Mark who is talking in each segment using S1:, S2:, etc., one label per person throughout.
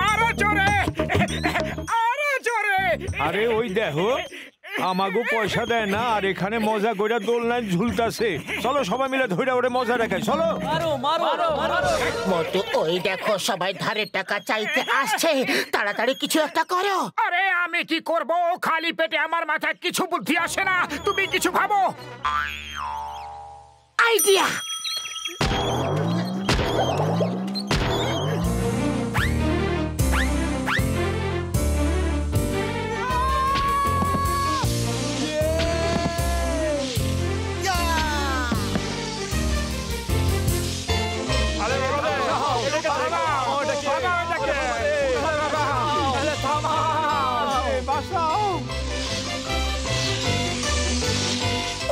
S1: আরো জোরে, আরো জোরে।
S2: আরে ওই দেখো আমাগো পয়সা দেয় না আর এখানে মজা কইরা দোলনায় ঝুলতাছে। চলো সবাই মিলে ধইরা ওরে মজা দেখাই। চলো
S3: মোটু ওই দেখো সবাই ধারে টাকা চাইতে আসছে, তাড়াতাড়ি কিছু একটা করো।
S1: আরে আমি কি করব? খালি পেটে আমার মাথায় কিছু বুদ্ধি আসে না। তুমি কিছু ভাবো।
S3: আইডিয়া!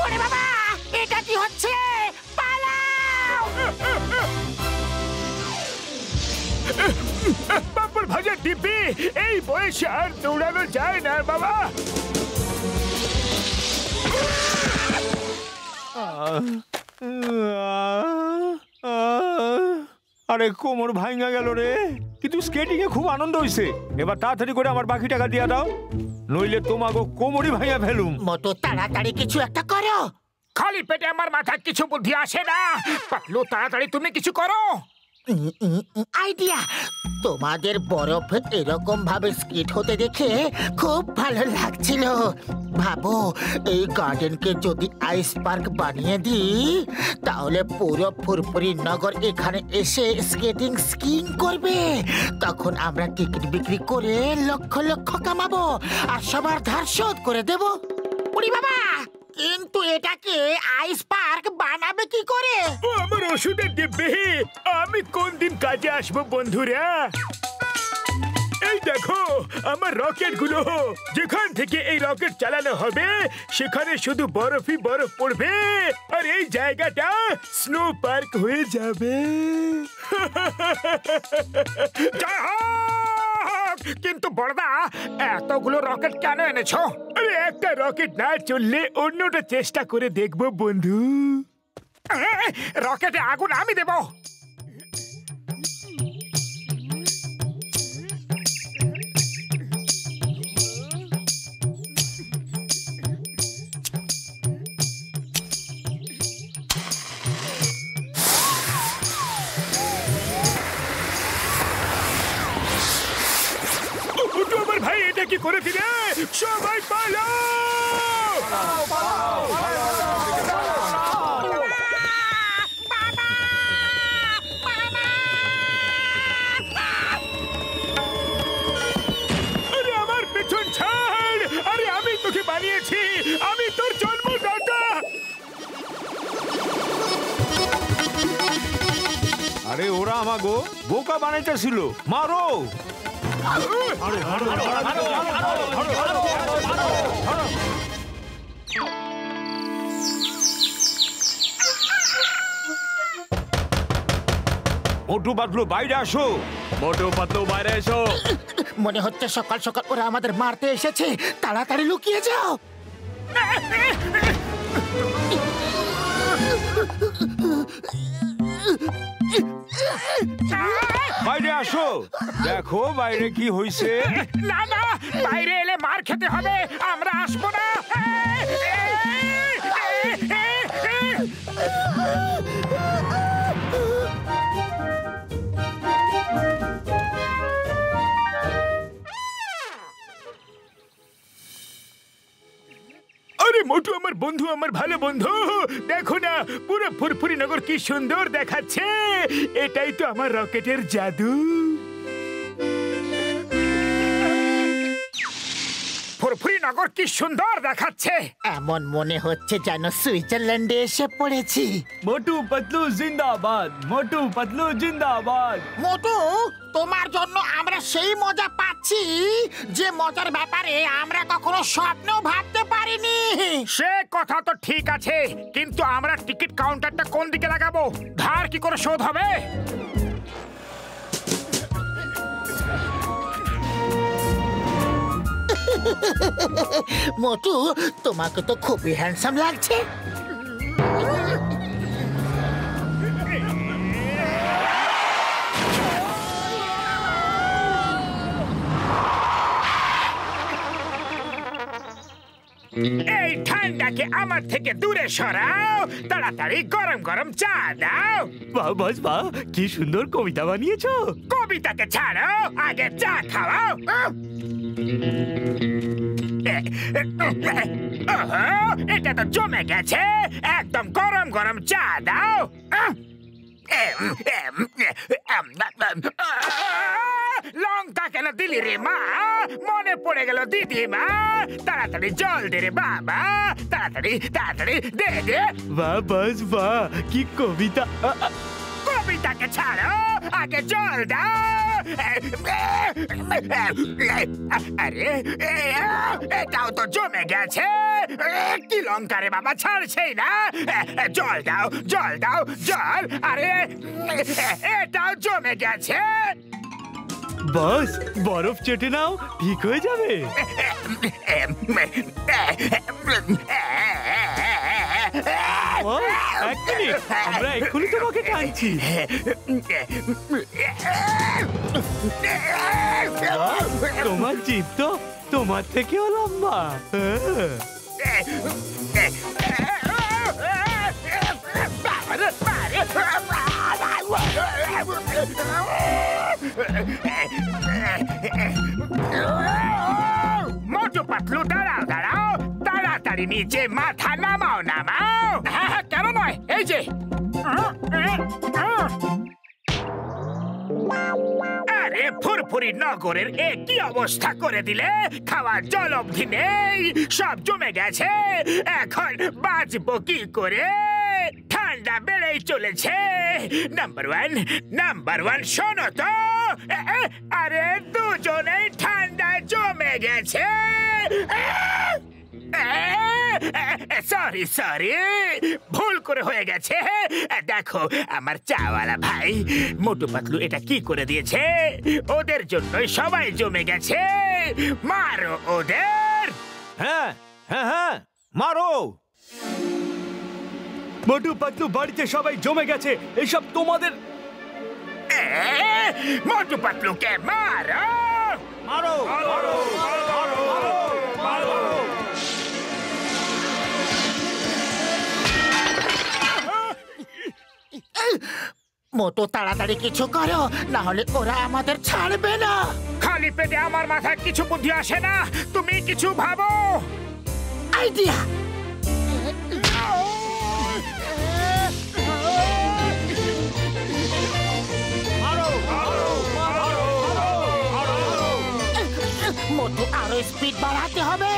S3: ওরে বাবা, এটা কি হচ্ছে? পালাও!
S1: পাপড় ভাজা ডিব্বি, এই বয়সে আর দৌড়ানো যায় না বাবা।
S2: আরে কোমর ভাঙা গেল রে, কিন্তু স্কেটিং এ খুব আনন্দ হইছে। এবার তাড়াতাড়ি করে আমার বাকি টাকা দিয়া দাও, নইলে তোমাগো কোমরই ভাঙা ফেলুম।
S3: মোটু তাড়াতাড়ি কিছু একটা করো।
S1: খালি পেটে আমার মাথায় কিছু বুদ্ধি আসে না। পাতলু তাড়াতাড়ি তুমি কিছু করো।
S3: আইডিয়া! তোমাদের বরফে এরকম ভাবে স্কিট হতে দেখে খুব ভালো লাগছিল। ভাবো এই গার্ডেনকে যদি আইস পার্ক বানিয়ে দিই, তাহলে পুরো ফুরফুরি নগর এখানে এসে স্কেটিং স্কিং করবে। তখন আমরা টিকিট বিক্রি করে লক্ষ লক্ষ কামাবো আর সবার ধার শোধ করে দেব। উড়ি বাবা, কিন্তু এটাকে আইস পার্ক বানাবে কি করে?
S1: ও আমার ওষুধের ডিব্বি, আমি কোন দিন কাজে আসবো বন্ধুরা? এই দেখো আমার রকেট গুলো। যেখান থেকে এই রকেট চালানো হবে সেখানে শুধু বরফই বরফ পড়বে আর এই জায়গাটা স্নো পার্ক হয়ে যাবে। জয় হোক! কিন্তু বড়দা, এতগুলো রকেট কেন এনেছো? আরে একটা রকেট না চললে অন্যটা চেষ্টা করে দেখবো বন্ধু। রকেটে আগুন আমি দেব। আমার ভাই এটা কি করে দিলে? সবাই পালাও! আরে আমার পেছন ছাড়! আরে আমি তোকে বানিয়েছি, আমি তোর জন্মদাতা।
S2: আরে ওরা আমাগো বোকা বানাইতেছিল, মারো। মোটু পাতলু বাইরে আসো।
S4: মোটু পাতলু বাইরে এসো।
S3: মনে হচ্ছে সকাল সকাল ওরা আমাদের মারতে এসেছে। তাড়াতাড়ি লুকিয়ে যাও।
S2: বাইরে আসো, দেখো বাইরে কি হইছে।
S1: না না, বাইরে এলে মার খেতে হবে। আমরা আসবো না। আরে মোটু আমার বন্ধু, আমার ভালো বন্ধু, দেখো না পুরো ফুরফুরি নগর কি সুন্দর দেখাচ্ছে। এটাই তো আমার রকেটের জাদু। ফুরফুরি নগর কি সুন্দর দেখাচ্ছে।
S3: এমন মনে হচ্ছে যেন সুইজারল্যান্ডে এসে পড়েছি।
S4: মোটু পাতলু জিন্দাবাদ, মোটু পাতলু জিন্দাবাদ।
S3: মোটু, তোমার জন্য আমরা সেই মজা পাচ্ছি যে মজার ব্যাপারে আমরা কখনো স্বপ্নেও ভাবতে পারিনি।
S1: সে কথা তো ঠিক আছে, কিন্তু আমরা টিকিট কাউন্টারটা কোন দিকে লাগাবো? ধার কি করে শোধ হবে?
S3: মোটু, তোমাকে তো খুবই হ্যান্ডসাম লাগছে।
S1: এই ঠান্ডাকে আমার থেকে দূরে সরাও, তাড়াতাড়ি গরম গরম চা দাও।
S4: বাহ বস বাহ, কি সুন্দর কবিতা বানিয়েছো।
S1: কবিতাকে ছাড়ো, আগে চা খাওয়াও। ওহো, এটা তো জমে গেছে। একদম গরম গরম চা দাও। লঙ্কা কেন দিলি রে মা? মনে পড়ে গেল দিদিমা। তাড়াতাড়ি জল দে রে বাবা, তাড়াতাড়ি তাড়াতাড়ি দে দে।
S4: বাহ বস বাহ, কি কবিতা।
S1: কবিতাকে ছাড়ো, আগে জল দাও। আরে এটাও তো জমে গেছে। কি লঙ্কা রে বাবা, ছাড়ছেই না। জল দাও, জল দাও, জল। আরে এটাও জমে গেছে।
S4: বস বরফ চেটে নাও, ঠিক হয়ে যাবে। এক মিনিট, আমরা এক্ষুনি তোমাকে টানছি। তোমার জিভ তো তোমার থেকেও লম্বা।
S1: মোটু পাতলু দাঁড়াও দাঁড়াও, তাড়াতাড়ি নিচে মাথা নামাও নামাও। হ্যাঁ হ্যাঁ, কেন নয়, এই যে। আরে ফুরফুরি নগরের এ কি অবস্থা করে দিলে? খাওয়ার জল অবধি নেই, সব জমে গেছে। এখন বাঁচবো কি করে? ঠান্ডা বেড়েই চলেছে। নাম্বার ওয়ান শোনো তো। আরে দুজনেই ঠান্ডায় জমে গেছে। সরি সরি, ভুল করে হয়ে গেছে। দেখো আমার চাওয়ালা ভাই মোটু পাতলু এটা কি করে দিয়েছে। ওদের জন্যই সবাই জমে গেছে। মারো ওদের।
S2: হ্যাঁ হ্যাঁ হ্যাঁ, মারো।
S4: মোটু পাতলু বাড়িতে সবাই জমে গেছে, এসব তোমাদের।
S1: মোটু পাতলুকে মারো,
S2: মারো মারো মারো মারো।
S3: মোটু তাড়াতাড়ি কিছু করো, না হলে ওরা আমাদের ছাড়বে না।
S1: খালি পেটে আমার মাথায় কিছু বুদ্ধি আসে না, তুমি কিছু ভাবো।
S3: আইডিয়া। মোটু আরো স্পিড বাড়াতে হবে।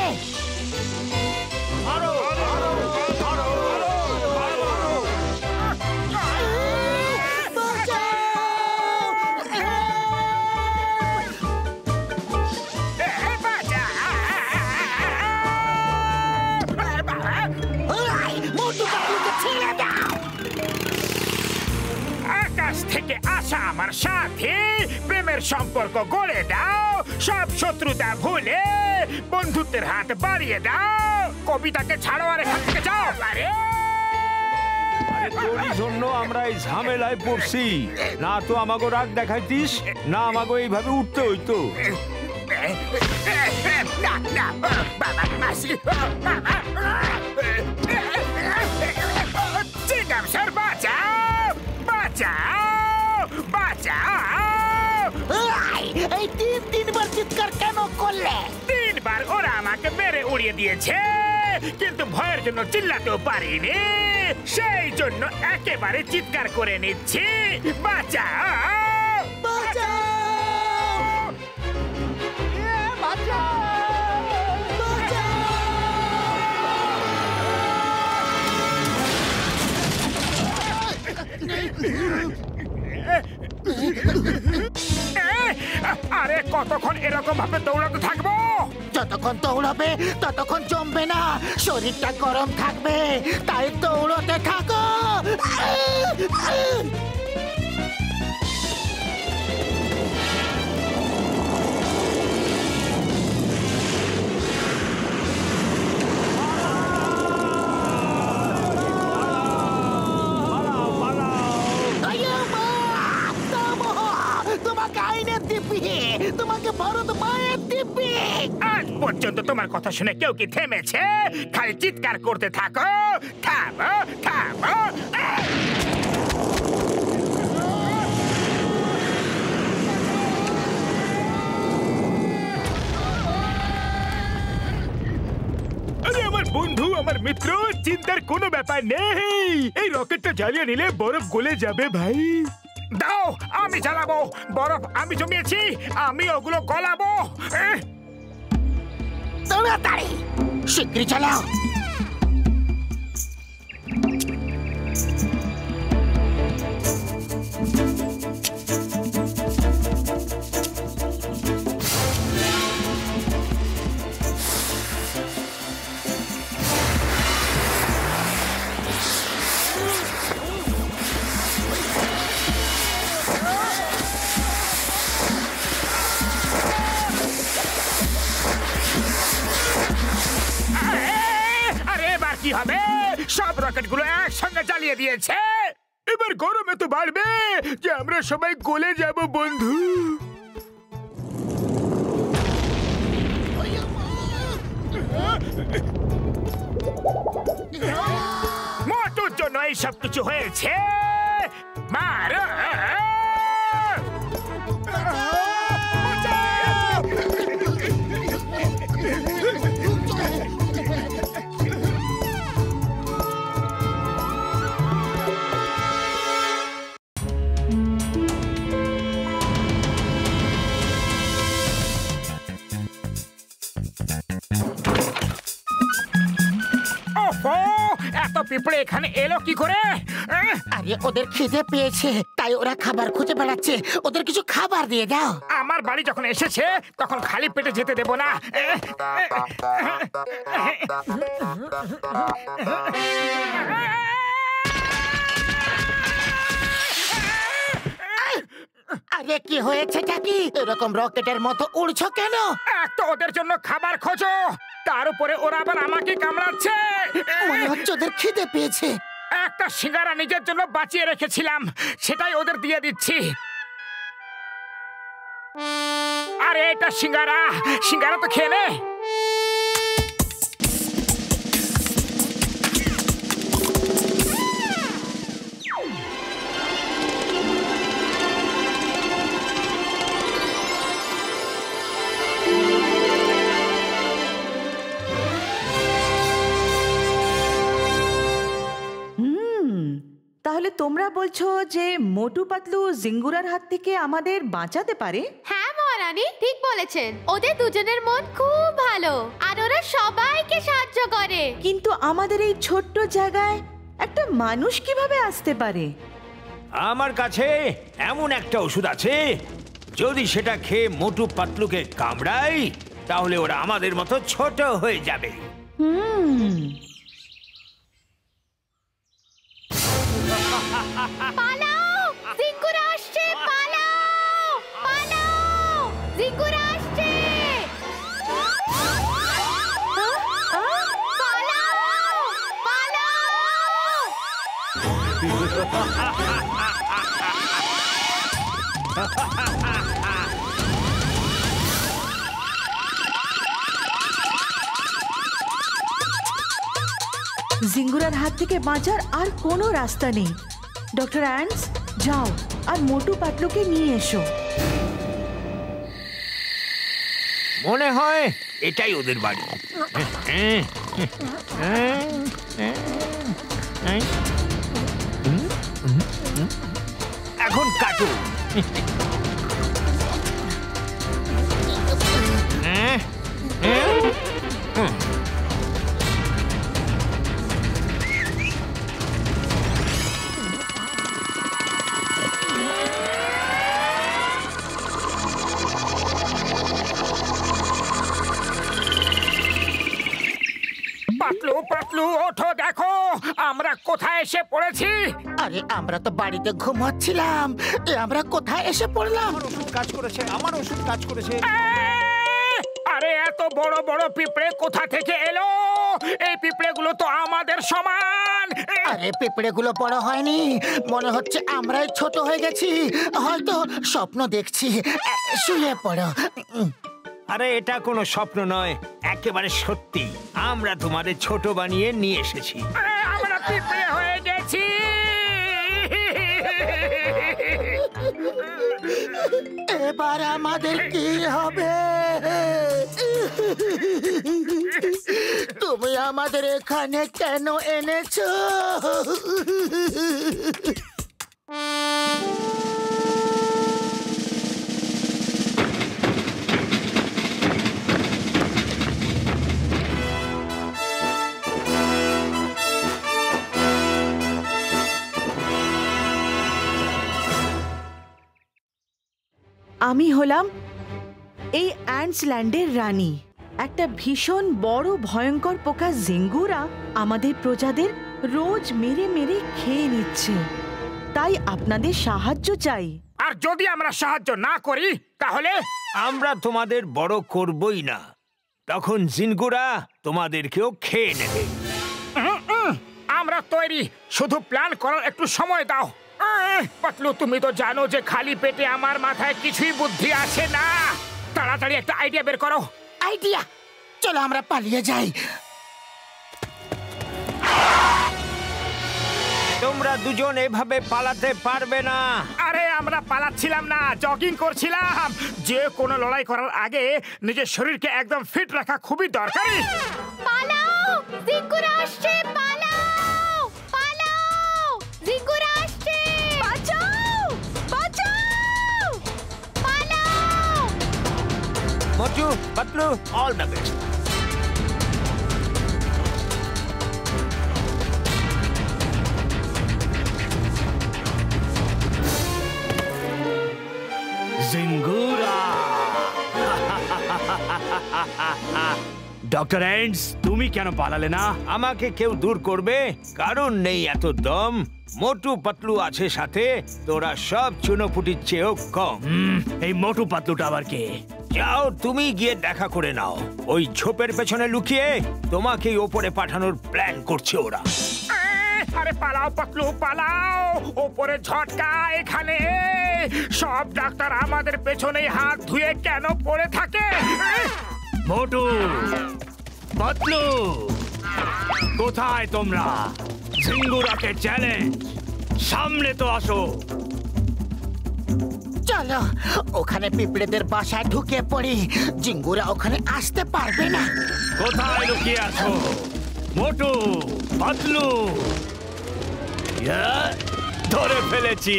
S1: আকাশ থেকে আসা আমার সাথে প্রেমের সম্পর্ক গড়ে দাও। সব শত্রুতা ভুলে বন্ধুত্বের হাত বাড়িয়ে দাও। কবিতাকে ছাড়ো আর এখান থেকে যাও। আরে
S2: তোরই জন্য আমরা এই ঝামেলায় পড়ছি। না তো আমাকে রাগ দেখাইতিস, না আমাকে এইভাবে উঠতে হইতো।
S1: না না বাবা, মাসি, চিংগাম স্যার বাঁচাও, বাঁচাও, বাঁচাও।
S3: এই তিনবার চিৎকার কেন করলে?
S1: তিনবার ওরা আমাকে মেরে উড়িয়ে দিয়েছে, কিন্তু ভয়ের জন্য চিল্লাতেও পারিনি। সেই জন্য একেবারে চিৎকার করে নিচ্ছি, বাঁচাও,
S3: বাঁচাও, বাঁচাও,
S1: আরে কতক্ষণ এরকম ভাবে দৌড়াতে থাকবো?
S3: যতক্ষণ দৌড়াবে ততক্ষণ জমবে না, শরীরটা গরম থাকবে, তাই দৌড়তে থাকো। তোমাকে আইনের দিব্যি, তোমাকে ভারত মায়ের দিব্যি।
S1: আজ পর্যন্ত তোমার কথা শুনে কেউ কি থেমেছে? খালি চিৎকার করতে থাকো। থামো, থামো। আরে আমার বন্ধু, আমার মিত্র, চিন্তার কোনো ব্যাপার নেই। এই রকেটটা জ্বালিয়ে নিলে বরফ গলে যাবে ভাই। দাও, আমি জ্বালাবো। বরফ আমি জমিয়েছি, আমি ওগুলো গলাবো।
S3: তাড়াতাড়ি শিগগিরই চালাও।
S1: কি হবে? সব রকেটগুলো একসঙ্গে জ্বালিয়ে দিয়েছে। এবার গরম এত বাড়বে যে আমরা সবাই গলে যাব বন্ধু। মোটুর জন্য এই সব কিছু হয়েছে। মারো! এত পিঁপড়ে এখানে এলো কি করে?
S3: আরে ওদের খিদে পেয়েছে, তাই ওরা খাবার খুঁজে বেড়াচ্ছে। ওদের কিছু খাবার দিয়ে দাও।
S1: আমার বাড়ি যখন এসেছে তখন খালি পেটে যেতে দেব না।
S3: আরে কি হয়েছে কি? এরকম রকেটের মতো উড়ছো কেন?
S1: এক তো ওদের জন্য খাবার খোঁজো, তার উপরে ওরা আবার আমাকে কামড়াচ্ছে।
S3: মনে হচ্ছে ওদের খিদে পেয়েছে।
S1: একটা সিঙ্গারা নিজের জন্য বাঁচিয়ে রেখেছিলাম, সেটাই ওদের দিয়ে দিচ্ছি। আরে এটা সিঙ্গারা, সিঙ্গারা তো খেয়ে নে।
S5: তাহলে তোমরা বলছো যে মোটু পাতলু জিঙ্গুরার হাত থেকে আমাদের বাঁচাতে পারে?
S6: হ্যাঁ মহারানী, ঠিক বলেছেন। ওদের দুজনের মন খুব ভালো আর ওরা সবাইকে সাহায্য করে।
S5: কিন্তু আমাদের এই ছোট্ট জায়গায় একটা মানুষ কিভাবে আসতে পারে?
S2: আমার কাছে এমন একটা ওষুধ আছে, যদি সেটা খেয়ে মোটু পাতলুকে কামড়াই তাহলে ওরা আমাদের মতো ছোট হয়ে যাবে।
S6: পালাও! জিঙ্গুরা আসছে! পালাও! পালাও! জিঙ্গুরা আসছে! পালাও!
S5: জিঙ্গুরার হাত থেকে বাঁচার আর কোনো রাস্তা নেই। ডক্টর অ্যান্ডস, যাও আর মোটু পাতলুকে নিয়ে এসো।
S2: মনে হয় এটাই ওদের বাড়ি। এখন কাটো।
S1: পাতলু, পাতলু ওঠো, দেখো আমরা কোথায় এসে পড়েছি।
S3: আরে আমরা তো বাড়িতে ঘুমাচ্ছিলাম, আমরা কোথায় এসে পড়লাম?
S2: ওষুধ কাজ করেছে, আমার ওষুধ কাজ করেছে।
S1: আরে এত বড় বড় পিঁপড়ে কোথা থেকে এলো? এই পিঁপড়েগুলো তো আমাদের সমান।
S3: আরে পিঁপড়েগুলো বড় হয়নি, মনে হচ্ছে আমরাই ছোট হয়ে গেছি। হয়তো স্বপ্ন দেখছি। শুয়ে পড়ো।
S2: আরে এটা কোনো স্বপ্ন নয়, একেবারে সত্যি। আমরা তোমাদের ছোট বানিয়ে নিয়ে এসেছি।
S1: আমরা পিঁপড়ে হয়ে গেছি।
S3: এবার আমাদের কি হবে? তুমি আমাদের এখানে কেন এনেছো?
S5: আমি হলাম এই অ্যান্টস ল্যান্ডের রানী। একটা ভীষণ বড় ভয়ঙ্কর পোকা জিঙ্গুরা আমাদের প্রজাদের রোজ মেরে মেরে খেয়ে নিচ্ছে, তাই আপনাদের সাহায্য চাই।
S1: আর যদি আমরা সাহায্য না করি তাহলে?
S2: আমরা তোমাদের বড় করবই না, তখন জিনগুরা তোমাদেরকেও খেয়ে নেবে।
S1: আমরা তৈরি, শুধু প্ল্যান করার একটু সময় দাও। পাতলু, তুমি তো জানো যে খালি পেটে আমার মাথায় কিছুই বুদ্ধি আসে না। তাড়াতাড়ি একটা আইডিয়া বের করো।
S3: আইডিয়া? চলো আমরা পালিয়ে যাই।
S2: তোমরা দুজন এভাবে পালাতে পারবে না।
S1: আরে আমরা পালাচ্ছিলাম না, জগিং করছিলাম। যে কোনো লড়াই করার আগে নিজের শরীরকে একদম ফিট রাখা খুবই দরকারি।
S6: পালাও, জিঙ্গুরা আসছে, পালাও পালাও, জিঙ্গুরা আসছে, বাঁচাও বাঁচাও, পালাও।
S2: Motu, Patlu, all the best.
S4: জিঙ্গুরা! ডক্টর অ্যান্টস, তুমি কেন পালালে না?
S2: আমাকে কেউ দূর করবে? কারণ নেই এত দম। মোটু পাতলু আছে সাথে, তোরা সব চুনোপুটির চেয়েও কম।
S4: এই মোটু পাতলুটা আবার কে?
S2: যাও, তুমি গিয়ে দেখা করে নাও। ওই ঝোপের পেছনে লুকিয়ে তোমাকেই ওপরে পাঠানোর প্ল্যান করছে ওরা।
S1: আরে পালাও পাতলু, পালাও। ওপরে ঝটকা, এখানে সব ডাক্তার আমাদের পেছনেই হাত ধুয়ে কেন পড়ে থাকে?
S4: মোটু পাতলু, কোথায় তোমরা? জিঙ্গুরাকে চ্যালেঞ্জ, সামনে তো আসো।
S3: চলো ওখানে পিঁপড়েদের বাসায় ঢুকে পড়ি, জিঙ্গুরা ওখানে আসতে পারবে না।
S4: কোথায় লুকিয়ে আছো মোটু পাতলু? ধরে ফেলেছি।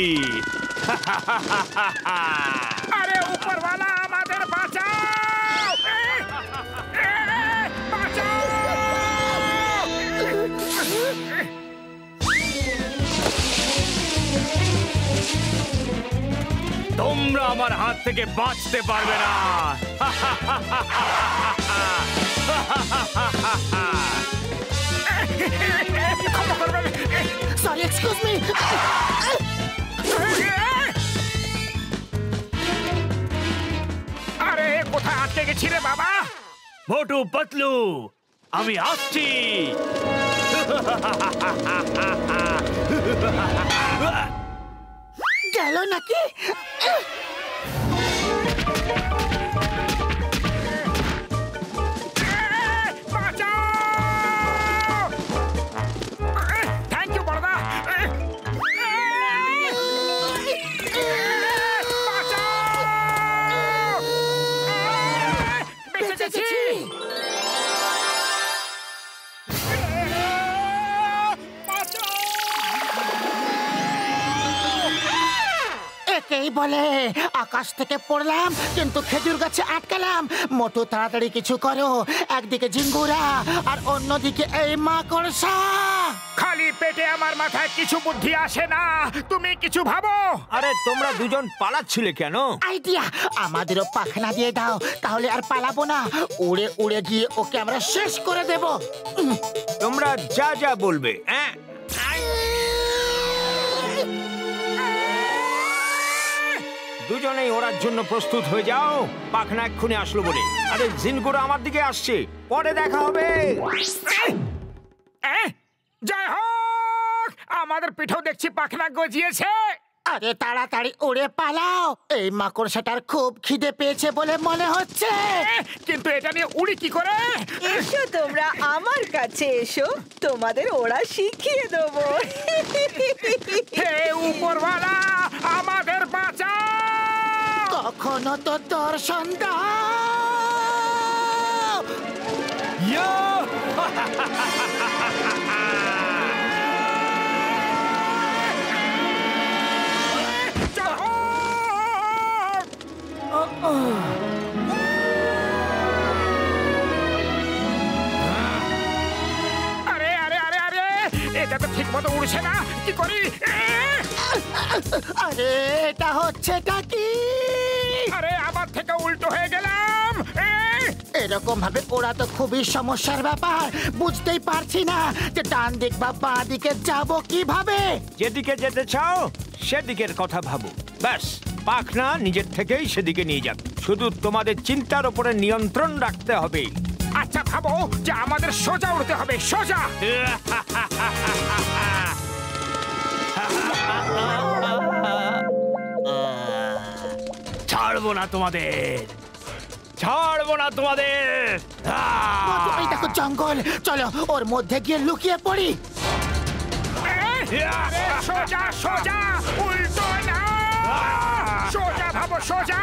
S1: আরে উপরওয়ালা, আমাদের বাঁচাও! বাঁচাও!
S4: তোমরা আমার হাত থেকে বাঁচতে পারবে না।
S1: ক্ষমা করবেন।
S3: Sorry, excuse me.
S1: আরে কোথায় আটকে গেছি রে বাবা?
S4: মোটু পাতলু, আমি আসছি।
S3: গেল নাকি?
S1: থ্যাংক ইউ বড়দা। বেঁচেছি।
S3: একেই বলে আকাশ থেকে পড়লাম কিন্তু খেজুর গাছে আটকালাম। মোটু, তাড়াতাড়ি কিছু করো। একদিকে জিঙ্গুরা আর অন্যদিকে এই মাকড়সা।
S1: খালি পেটে আমার মাথায় কিছু বুদ্ধি আসে না, তুমি কিছু ভাবো।
S2: আরে তোমরা দুজন পালাচ্ছিলে কেন?
S3: আইডিয়া, আমাদেরও পাখনা দিয়ে দাও, তাহলে আর পালাবো না। উড়ে উড়ে গিয়ে ওকে আমরা শেষ করে দেব।
S2: তোমরা যা যা বলবে। দুজনেই ওড়ার জন্য প্রস্তুত হয়ে যাও। পাখনা এক্ষুনি আসলো বলে। আরে জিনগুরা আমার দিকে আসছে, পরে দেখা হবে।
S1: জয় হোক, আমাদের পিঠেও দেখছি পাখনা গজিয়েছে।
S3: আরে তাড়াতাড়ি উড়ে পালাও, এই মাকড়সাটার খুব খিদে পেয়েছে বলে মনে হচ্ছে।
S1: কিন্তু এটা নিয়ে উড়ি কি করে?
S5: এসো তোমরা আমার কাছে এসো, তোমাদের ওরা শিখিয়ে দেবো।
S1: হে উপরওয়ালা, আমাদের বাঁচাও!
S3: কখনো তো দর্শন দাও।
S1: আরে আরে আরে আরে, এটা তো ঠিক মতো উড়ছে না, কি করি?
S3: আরে এটা হচ্ছেটা কি?
S1: আরে আমার থেকে উল্টো হয়ে গেলাম।
S3: এরকম ভাবে ওরা তো খুবই সমস্যার ব্যাপার। বুঝতেই পারছি না যে ডান দিক বা বাঁ দিকে যাব কিভাবে।
S2: যেদিকে যেতে চাও সেদিকের কথা ভাবো, ব্যাস। পাখনা নিজের থেকেই সেদিকে নিয়ে যাবে, শুধু তোমাদের চিন্তার উপরে নিয়ন্ত্রণ রাখতে হবে।
S1: আচ্ছা ভাবো যে আমাদের সোজা উড়তে হবে, সোজা।
S2: ছাড়বো না তোমাদের, ছাড়বো না তোমাদের।
S3: এই দেখো জঙ্গল, চলো ওর মধ্যে গিয়ে লুকিয়ে পড়ি।
S1: আরে সোজা সোজা, উল্টো না। সোজা ভাবো, সোজা।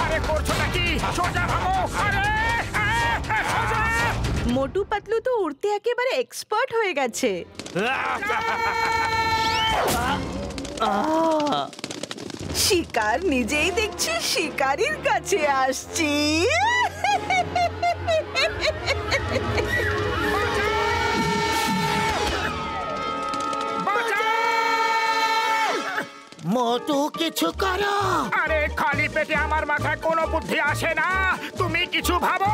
S1: আরে করছো নাকি? সোজা ভাবো। আরে সোজা।
S5: মোটু পাতলু তো উড়তে একেবারে এক্সপার্ট হয়ে গেছে। শিকার নিজেই দেখছি শিকারীর কাছে আসছি।
S3: মোটু কিছু করো।
S1: আরে খালি পেটে আমার মাথায় কোনো বুদ্ধি আসে না, তুমি কিছু ভাবো।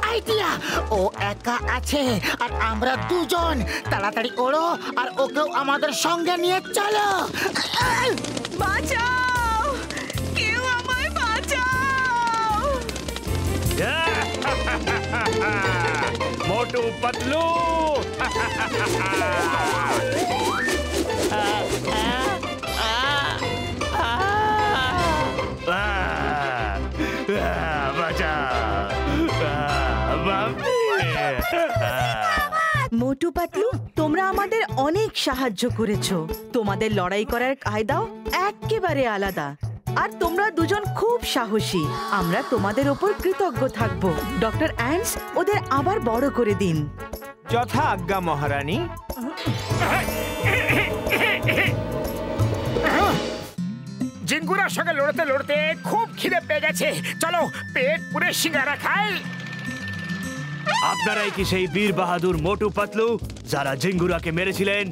S3: আইডিয়া, ও একা আছে আর আমরা দুজন। তাড়াতাড়ি ওড়ো আর ওকেও আমাদের সঙ্গে নিয়ে চলো।
S5: বাঁচাও, কেউ আমায় বাঁচাও।
S2: মোটু পাতলু,
S5: মোটু পাতলু, তোমরা আমাদের অনেক সাহায্য করেছো। তোমাদের লড়াই করার কায়দাও একেবারে আলাদা, আর তোমরা দুজন খুব সাহসী। আমরা তোমাদের ওপর কৃতজ্ঞ থাকবো। ডক্টর অ্যান্ডস ওদের আবার বড় করে দিন।
S2: যথা আজ্ঞা মহারানী।
S1: জিঙ্গুরার সঙ্গে লড়তে লড়তে খুব খিদে পেয়ে গেছে, চলো পেট পুরে সিঙ্গারা খাই।
S4: আপনারাই কি সেই বীর বাহাদুর মোটু পাতলু যারা জিঙ্গুরাকে মেরেছিলেন?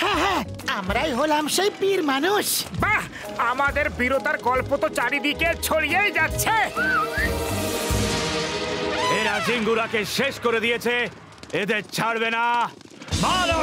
S3: হ্যাঁ হ্যাঁ, আমরাই হলাম সেই বীর মানুষ।
S1: বাহ, আমাদের বীরতার গল্প তো চারিদিকে ছড়িয়েই যাচ্ছে।
S4: এরা জিঙ্গুরাকে শেষ করে দিয়েছে, এদের ছাড়বে না। ভালো।